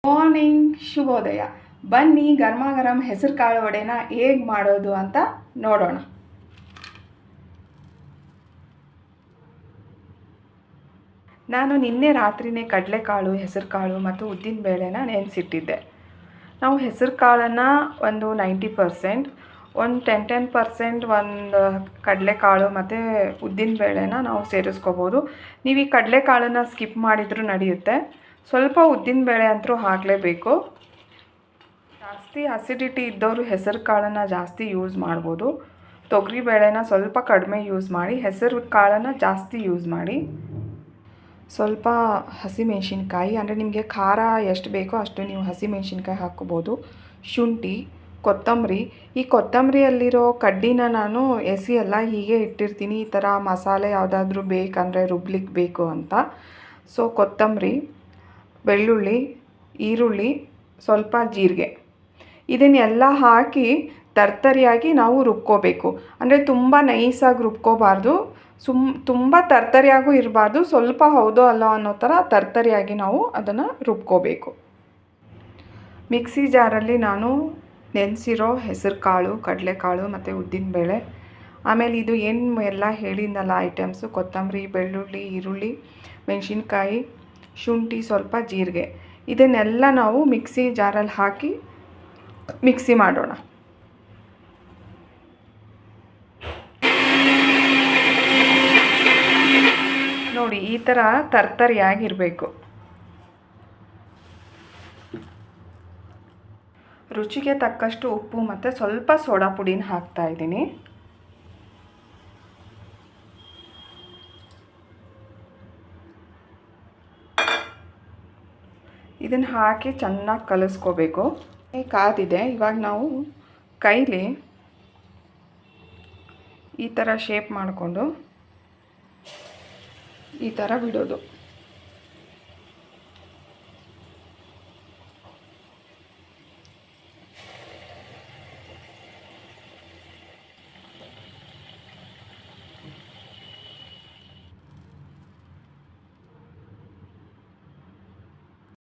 Morning, ಶುಭೋದಯ. ಬನ್ನಿ ಗರಮ ಗರಂ ಹೆಸರು ಕಾಳು ವಡೆನ ಹೇಗೆ ಮಾಡೋದು ಅಂತ ನೋಡೋಣ. ನಾನು ನಿನ್ನೆ ರಾತ್ರಿನೇ ಕಡಲೆಕಾಳು, ಹೆಸರು ಕಾಳು ಮತ್ತು ಉದ್ದಿನ ಬೇಳೆನ ನೆನೆಸಿಟ್ಟಿದ್ದೆ. ನಾವು ಹೆಸರು ಕಾಳನ್ನು ಒಂದು 90%, ಒಂದು 10% ಒಂದು ಕಡಲೆಕಾಳು ಮತ್ತು ಉದ್ದಿನ ಬೇಳೆನ ನಾವು ಸೇರಿಸ್ಕೋಬೋದು. ನೀವು ಈ ಕಡಲೆಕಾಳನ್ನು ಸ್ಕಿಪ್ ಮಾಡಿದರೂ ನಡೆಯುತ್ತೆ. ಸ್ವಲ್ಪ ಉದ್ದಿನ ಬೇಳೆ ಅಂತೂ ಹಾಕಲೇಬೇಕು. ಜಾಸ್ತಿ ಅಸಿಡಿಟಿ ಇದ್ದವರು ಹೆಸರು ಕಾಳನ್ನು ಜಾಸ್ತಿ ಯೂಸ್ ಮಾಡ್ಬೋದು. ತೊಗರಿ ಬೇಳೆನ ಸ್ವಲ್ಪ ಕಡಿಮೆ ಯೂಸ್ ಮಾಡಿ, ಹೆಸರು ಕಾಳನ್ನು ಜಾಸ್ತಿ ಯೂಸ್ ಮಾಡಿ. ಸ್ವಲ್ಪ ಹಸಿಮೆಣ್ಸಿನ್ಕಾಯಿ, ಅಂದರೆ ನಿಮಗೆ ಖಾರ ಎಷ್ಟು ಬೇಕೋ ಅಷ್ಟು ನೀವು ಹಸಿಮೆಣ್ಸಿನ್ಕಾಯಿ ಹಾಕ್ಕೋಬೋದು. ಶುಂಠಿ, ಕೊತ್ತಂಬರಿ. ಈ ಕೊತ್ತಂಬರಿಯಲ್ಲಿರೋ ಕಡ್ಡಿನ ನಾನು ಎಸೆಯಲ್ಲ, ಹೀಗೆ ಇಟ್ಟಿರ್ತೀನಿ. ಈ ಥರ ಮಸಾಲೆ ಯಾವುದಾದ್ರೂ ಬೇಕಂದರೆ ರುಬ್ಲಿಕ್ಕೆ ಬೇಕು ಅಂತ. ಸೊ ಕೊತ್ತಂಬರಿ, ಬೆಳ್ಳುಳ್ಳಿ, ಈರುಳ್ಳಿ, ಸ್ವಲ್ಪ ಜೀರಿಗೆ, ಇದನ್ನೆಲ್ಲ ಹಾಕಿ ತರ್ತರಿಯಾಗಿ ನಾವು ರುಬ್ಕೋಬೇಕು. ಅಂದರೆ ತುಂಬ ನೈಸಾಗಿ ರುಬ್ಕೋಬಾರ್ದು, ತುಂಬ ತರ್ತರಿಯಾಗೂ ಇರಬಾರ್ದು. ಸ್ವಲ್ಪ ಹೌದೋ ಅಲ್ಲೋ ಅನ್ನೋ ಥರ ತರ್ತರಿಯಾಗಿ ನಾವು ಅದನ್ನು ರುಬ್ಕೋಬೇಕು. ಮಿಕ್ಸಿ ಜಾರಲ್ಲಿ ನಾನು ನೆನೆಸಿರೋ ಹೆಸರು ಕಾಳು, ಕಡಲೆಕಾಳು ಮತ್ತು ಉದ್ದಿನಬೇಳೆ, ಆಮೇಲೆ ಇದು ಏನು ಎಲ್ಲ ಹೇಳಿದ್ನಲ್ಲ ಐಟಮ್ಸು, ಕೊತ್ತಂಬರಿ, ಬೆಳ್ಳುಳ್ಳಿ, ಈರುಳ್ಳಿ, ಮೆಣಸಿನ್ಕಾಯಿ, ಶುಂಠಿ, ಸ್ವಲ್ಪ ಜೀರಿಗೆ, ಇದನ್ನೆಲ್ಲ ನಾವು ಮಿಕ್ಸಿ ಜಾರಲ್ಲಿ ಹಾಕಿ ಮಿಕ್ಸಿ ಮಾಡೋಣ. ನೋಡಿ, ಈ ಥರ ತರ್ತರಿಯಾಗಿರಬೇಕು. ರುಚಿಗೆ ತಕ್ಕಷ್ಟು ಉಪ್ಪು ಮತ್ತು ಸ್ವಲ್ಪ ಸೋಡಾ ಪುಡಿನ ಹಾಕ್ತಾಯಿದ್ದೀನಿ. ಇದನ್ನು ಹಾಕಿ ಚೆನ್ನಾಗಿ ಕಲಿಸ್ಕೋಬೇಕು. ಕಾದಿದೆ. ಇವಾಗ ನಾವು ಕೈಲಿ ಈ ಥರ ಶೇಪ್ ಮಾಡಿಕೊಂಡು ಈ ಥರ ಬಿಡೋದು.